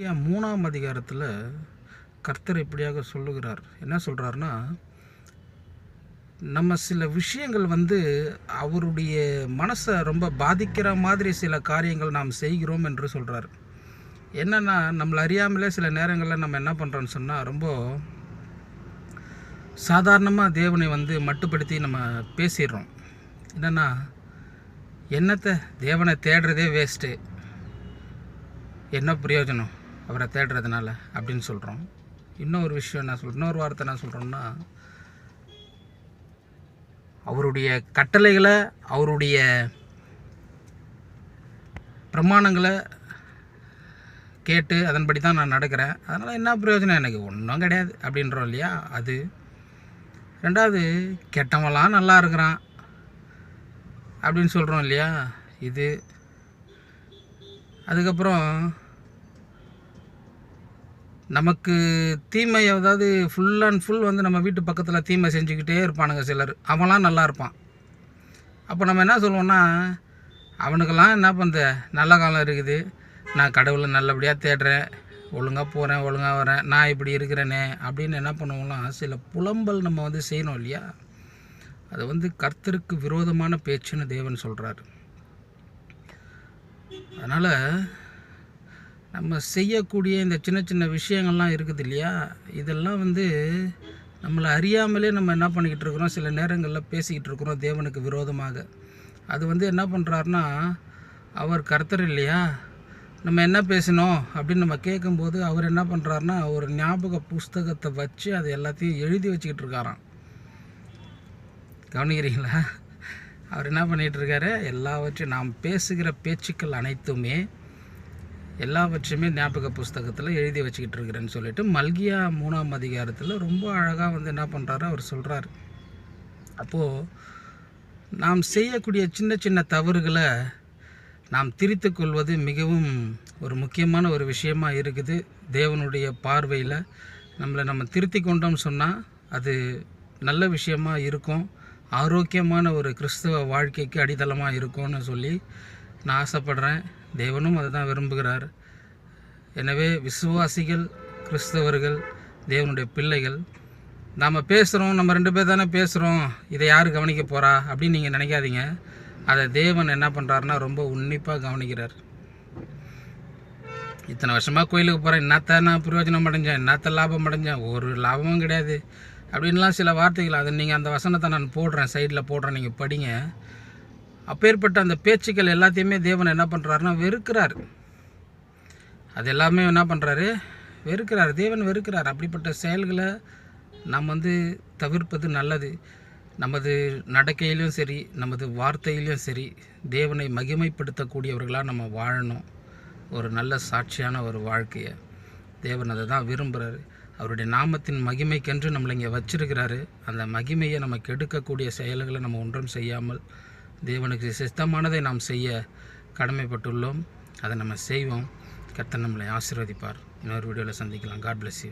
ஏன் 3ஆம் அதிகாரத்தில் கர்த்தர் இப்படியாக சொல்லுகிறார். என்ன சொல்கிறாருன்னா, நம்ம சில விஷயங்கள் அவருடைய மனசை ரொம்ப பாதிக்கிற மாதிரி சில காரியங்கள் நாம் செய்கிறோம் என்று சொல்கிறார். என்னென்னா, நம்மளை அறியாமலே சில நேரங்களில் நம்ம என்ன பண்ணுறோன்னு சொன்னால், ரொம்ப சாதாரணமாக தேவனை மட்டுப்படுத்தி நம்ம பேசிடுறோம். என்னென்னா, என்னத்தை தேவனை தேடுறதே வேஸ்ட்டு, என்ன பிரயோஜனம் அவரை தேடுறதுனால அப்படின்னு சொல்கிறோம். இன்னொரு விஷயம் என்ன இன்னொரு வார்த்தை என்ன சொல்கிறோம்னா, அவருடைய கட்டளைகளை அவருடைய பிரமாணங்களை கேட்டு அதன்படி தான் நான் நடக்கிறேன், அதனால் என்ன பிரயோஜனம், எனக்கு ஒன்றும் கிடையாது அப்படின்றோம் இல்லையா. அது ரெண்டாவது, கெட்டவங்களாம் நல்லா இருக்கிறான் அப்படின்னு சொல்கிறோம் இல்லையா. இது அதுக்கப்புறம் நமக்கு தீமை, அதாவது ஃபுல் அண்ட் ஃபுல் நம்ம வீட்டு பக்கத்தில் தீமை செஞ்சுக்கிட்டே இருப்பானுங்க சிலர், அவன்லாம் நல்லா இருப்பான். அப்போ நம்ம என்ன சொல்லுவோம்னா, அவனுக்கெல்லாம் என்ன பண்ணுற, நல்ல காலம் இருக்குது, நான் கடவுளை நல்லபடியாக தேடுறேன், ஒழுங்காக போகிறேன், ஒழுங்காக வரேன், நான் இப்படி இருக்கிறேனே அப்படின்னு என்ன பண்ணுவோம்னா சில புலம்பல் நம்ம செய்யணும் இல்லையா. அது கர்த்தருக்கு விரோதமான பேச்சுன்னு தேவன் சொல்கிறார். அதனால் நம்ம செய்யக்கூடிய இந்த சின்ன சின்ன விஷயங்கள்லாம் இருக்குது இல்லையா, இதெல்லாம் நம்மளை அறியாமலே நம்ம என்ன பண்ணிக்கிட்டு இருக்கிறோம், சில நேரங்களில் பேசிக்கிட்டு இருக்கிறோம் தேவனுக்கு விரோதமாக. அது என்ன பண்ணுறாருன்னா, அவர் கர்த்தர் இல்லையா, நம்ம என்ன பேசணும் அப்படின்னு நம்ம கேட்கும்போது அவர் என்ன பண்ணுறாருன்னா, ஒரு ஞாபக புஸ்தகத்தை வச்சு அதை எல்லாத்தையும் எழுதி வச்சுக்கிட்டு இருக்காராம். கவனிக்கிறீங்களா? அவர் என்ன பண்ணிகிட்ருக்காரு, எல்லாவற்றையும் நாம் பேசுகிற பேச்சுக்கள் அனைத்துமே எல்லாவற்றையுமே ஞாபக புஸ்தகத்தில் எழுதி வச்சுக்கிட்டு இருக்கிறேன்னு சொல்லிட்டு மல்கியா 3ஆம் அதிகாரத்தில் ரொம்ப அழகாக என்ன பண்ணுறாரு அவர் சொல்கிறார். அப்போது நாம் செய்யக்கூடிய சின்ன சின்ன தவறுகளை நாம் திரித்து கொள்வது மிகவும் ஒரு முக்கியமான ஒரு விஷயமாக இருக்குது. தேவனுடைய பார்வையில் நம்ம திருத்தி கொண்டோம்னு சொன்னால் அது நல்ல விஷயமாக இருக்கும், ஆரோக்கியமான ஒரு கிறிஸ்தவ வாழ்க்கைக்கு அடித்தளமாக இருக்கும்னு சொல்லி நான் ஆசைப்படுறேன். தேவனும் அதை தான் விரும்புகிறார். எனவே விசுவாசிகள், கிறிஸ்தவர்கள், தேவனுடைய பிள்ளைகள், நாம் பேசுகிறோம், நம்ம 2 பேர் தானே பேசுகிறோம், இதை யார் கவனிக்க போகிறா அப்படின்னு நீங்கள் நினைக்காதீங்க. அதை தேவன் என்ன பண்ணுறாருன்னா ரொம்ப உன்னிப்பாக கவனிக்கிறார். இத்தனை வருஷமாக கோயிலுக்கு போகிறேன், என்னத்தை நான் பிரயோஜனம் அடைஞ்சேன், என்னத்தை லாபம் அடைஞ்சேன், ஒரு லாபமும் கிடையாது அப்படின்லாம் சில வார்த்தைகள், அதை நீங்கள் அந்த வசனத்தை நான் போடுறேன், சைடில் போடுறேன், நீங்கள் படிங்க. அப்பேற்பட்ட அந்த பேச்சுக்கள் எல்லாத்தையுமே தேவன் என்ன பண்ணுறாருன்னா வெறுக்கிறார். அது எல்லாமே என்ன பண்ணுறாரு, வெறுக்கிறார். தேவன் வெறுக்கிறார். அப்படிப்பட்ட செயல்களை நாம் தவிர்ப்பது நல்லது. நமது நடக்கையிலும் சரி, நமது வார்த்தையிலும் சரி, தேவனை மகிமைப்படுத்தக்கூடியவர்களாக நம்ம வாழணும். ஒரு நல்ல சாட்சியான ஒரு வாழ்க்கையை தேவன் அதை தான் விரும்புகிறாரு. அவருடைய நாமத்தின் மகிமைக்கென்று நம்மளை இங்கே வச்சிருக்கிறாரு. அந்த மகிமையை நமக்கு எடுக்கக்கூடிய செயல்களை நம்ம ஒன்றும் செய்யாமல் தேவனுக்கு சித்தமானதை நாம் செய்ய கடமைப்பட்டுள்ளோம். அதை நம்ம செய்வோம். கர்த்தர் நம்மளை ஆசீர்வதிப்பார். இன்னொரு வீடியோவில் சந்திக்கலாம். God bless you.